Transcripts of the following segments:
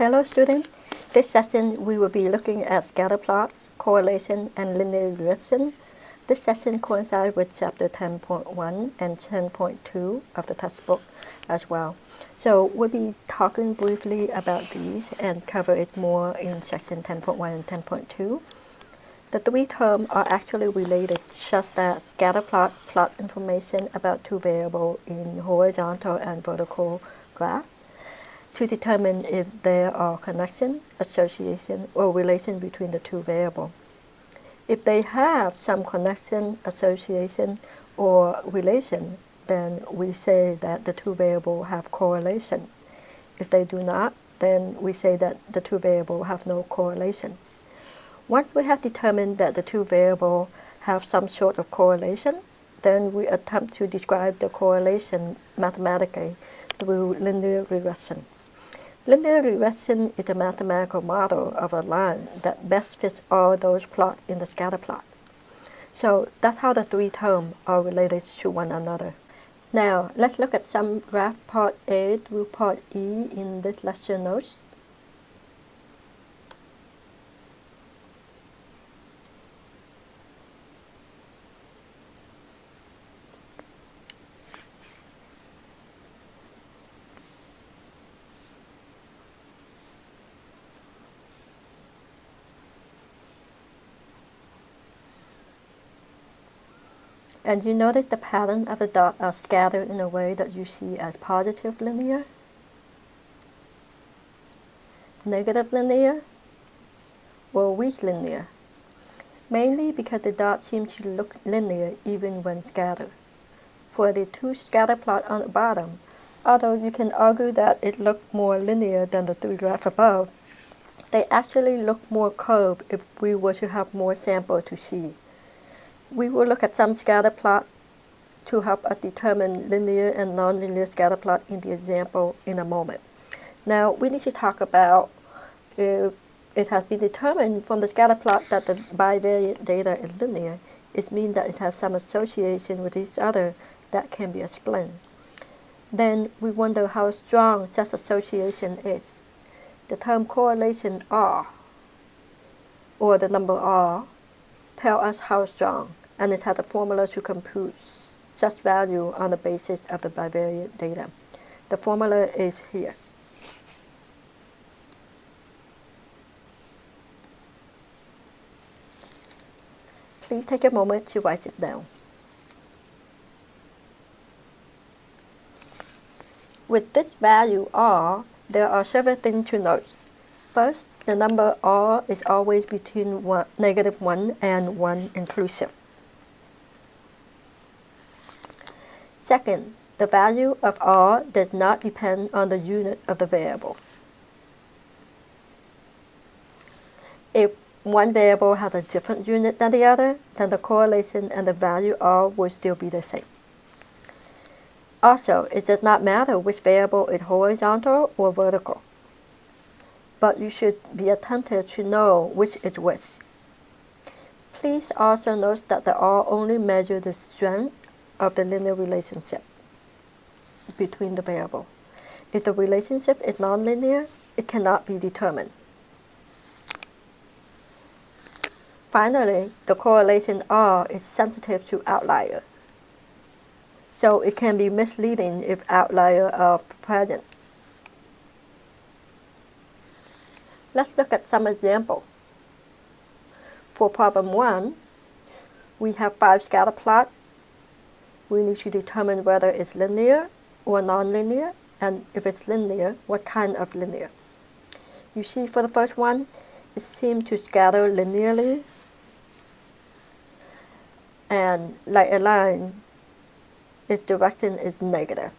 Hello students. This session we will be looking at scatter plots, correlation, and linear regression. This session coincides with chapter 10.1 and 10.2 of the textbook as well. So we'll be talking briefly about these and cover it more in section 10.1 and 10.2. The three terms are actually related, such that scatter plot information about two variables in horizontal and vertical graph to determine if there are connection, association, or relation between the two variables. If they have some connection, association, or relation, then we say that the two variables have correlation. If they do not, then we say that the two variables have no correlation. Once we have determined that the two variables have some sort of correlation, then we attempt to describe the correlation mathematically through linear regression. Linear regression is a mathematical model of a line that best fits all those plots in the scatter plot. So that's how the three terms are related to one another. Now, let's look at some graph part A through part E in this lecture notes. And you notice the pattern of the dots are scattered in a way that you see as positive linear, negative linear, or weak linear, mainly because the dots seem to look linear even when scattered. For the two scatter plots on the bottom, although you can argue that it looked more linear than the three graphs above, they actually look more curved if we were to have more samples to see. We will look at some scatter plot to help us determine linear and nonlinear scatter plot in the example in a moment. Now we need to talk about if it has been determined from the scatter plot that the bivariate data is linear, it means that it has some association with each other that can be explained. Then we wonder how strong such association is. The term correlation R, or the number R, tell us how strong, and it has a formula to compute such value on the basis of the bivariate data. The formula is here. Please take a moment to write it down. With this value R, there are several things to note. First, the number R is always between -1 and 1 inclusive. Second, the value of R does not depend on the unit of the variable. If one variable has a different unit than the other, then the correlation and the value R will still be the same. Also, it does not matter which variable is horizontal or vertical, but you should be attentive to know which is which. Please also note that the R only measures the strength of the linear relationship between the variables. If the relationship is nonlinear, it cannot be determined. Finally, the correlation R is sensitive to outliers, so it can be misleading if outliers are present. Let's look at some examples. For problem 1, we have 5 scatter plots. We need to determine whether it's linear or nonlinear, and if it's linear, what kind of linear. You see, for the first one, it seems to scatter linearly, and like a line, its direction is negative.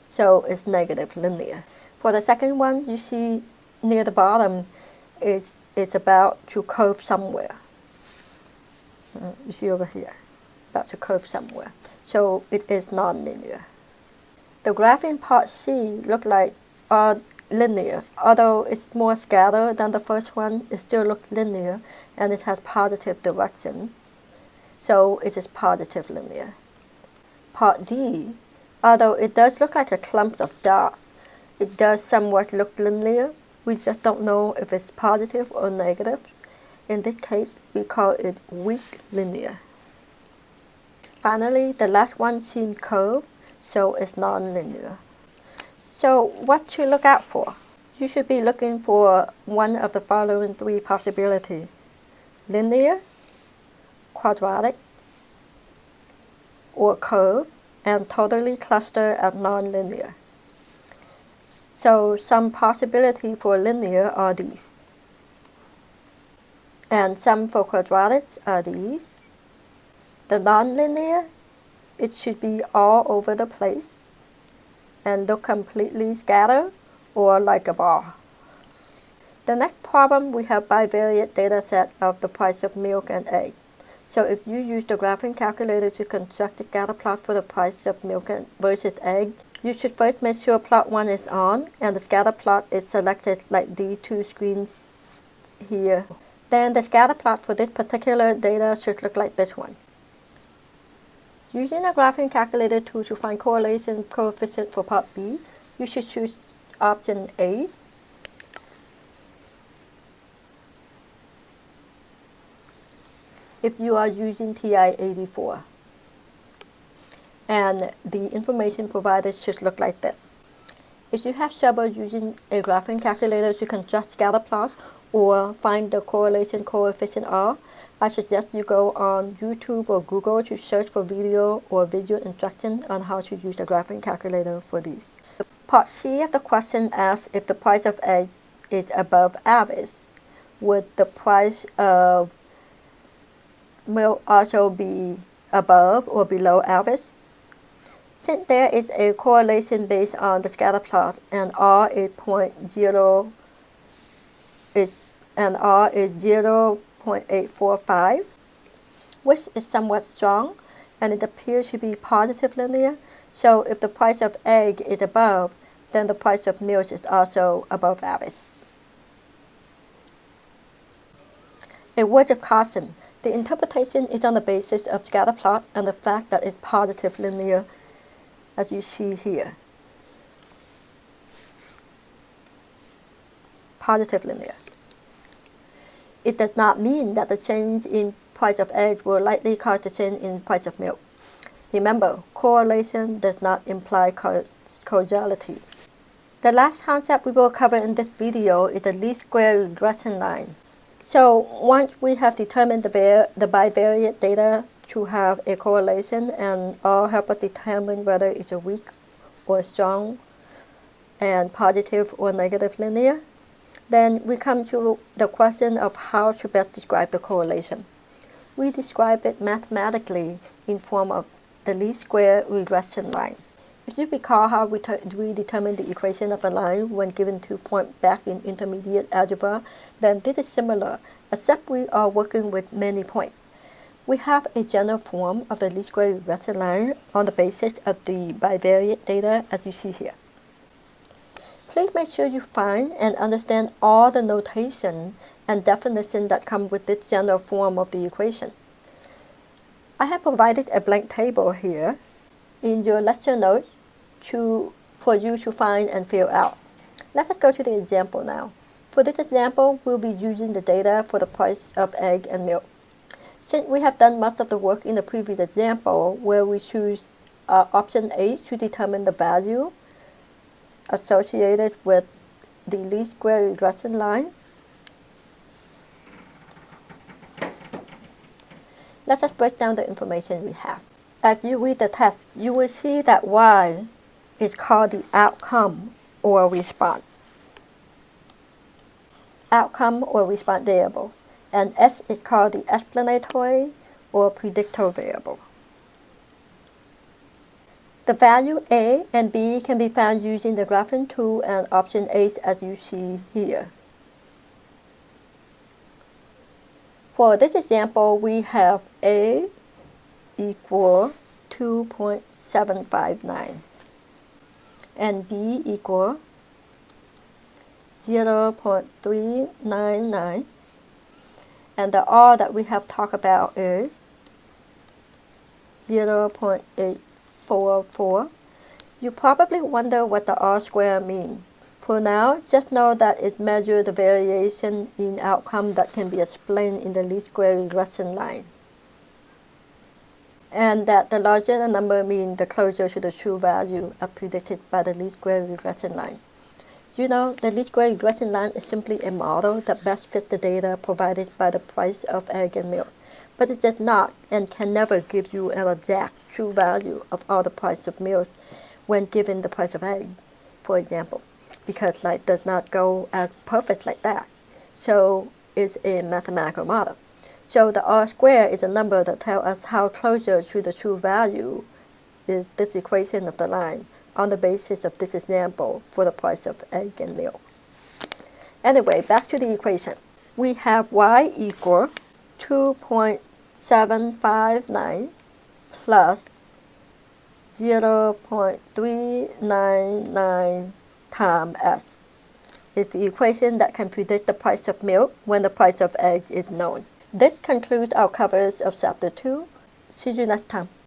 So it's negative linear. For the second one, you see near the bottom, it's about to curve somewhere. You see over here, about to curve somewhere. So it is nonlinear. The graph in part C looks like linear. Although it's more scattered than the first one, it still looks linear, and it has positive direction. So it is positive linear. Part D, although it does look like a clump of dots, it does somewhat look linear. We just don't know if it's positive or negative. In this case, we call it weak linear. Finally, the last one seems curved, so it's nonlinear. So what to look out for? You should be looking for one of the following three possibilities: linear, quadratic, or curved, and totally clustered as nonlinear. So some possibilities for linear are these. And some for quadratics are these. The nonlinear, it should be all over the place and look completely scattered or like a bar. The next problem, we have bivariate data set of the price of milk and egg. So if you use the graphing calculator to construct a scatter plot for the price of milk versus egg, you should first make sure plot 1 is on and the scatter plot is selected like these two screens here. Then the scatter plot for this particular data should look like this one. Using a graphing calculator tool to find correlation coefficient for part B, you should choose option A. If you are using TI-84. And the information provided should look like this. If you have trouble using a graphing calculator to construct scatter plots or find the correlation coefficient R, I suggest you go on YouTube or Google to search for video or visual instruction on how to use a graphing calculator for these. Part C of the question asks if the price of egg is above average. Would the price of milk also be above or below average? Since there is a correlation based on the scatter plot and R is 0.845, which is somewhat strong, and it appears to be positive linear. So if the price of egg is above, then the price of milk is also above average. A word of caution: the interpretation is on the basis of scatter plot and the fact that it's positive linear, as you see here. Positive linear. It does not mean that the change in price of egg will likely cause the change in price of milk. Remember, correlation does not imply causality. The last concept we will cover in this video is the least square regression line. So once we have determined the bivariate data to have a correlation and all help us determine whether it's a weak or strong and positive or negative linear, then we come to the question of how to best describe the correlation. We describe it mathematically in form of the least square regression line. If you recall how we determined the equation of a line when given 2 points back in intermediate algebra, then this is similar, except we are working with many points. We have a general form of the least square regression line on the basis of the bivariate data as you see here. Please make sure you find and understand all the notation and definition that come with this general form of the equation. I have provided a blank table here in your lecture notes for you to find and fill out. Let us go to the example now. For this example, we'll be using the data for the price of egg and milk. Since we have done most of the work in the previous example, where we choose option A to determine the value associated with the least square regression line, let us break down the information we have. As you read the text, you will see that Y is called the outcome or response. Outcome or response variable. And S is called the explanatory or predictor variable. The value A and B can be found using the graphing tool and option A as you see here. For this example, we have A equal 2.759 and B equal 0.399, and the R that we have talked about is 0.844, You probably wonder what the R-square means. For now, just know that it measures the variation in outcome that can be explained in the least square regression line. And that the larger the number means the closer to the true value as predicted by the least square regression line. You know, the least square regression line is simply a model that best fits the data provided by the price of egg and milk, but it does not and can never give you an exact true value of all the price of milk when given the price of egg, for example, because life does not go as perfect like that. So it's a mathematical model. So the R squared is a number that tells us how closer to the true value is this equation of the line on the basis of this example for the price of egg and milk. Anyway, back to the equation. We have y equal 2.759 plus 0.399 times s is the equation that can predict the price of milk when the price of egg is known. This concludes our coverage of Chapter 2. See you next time.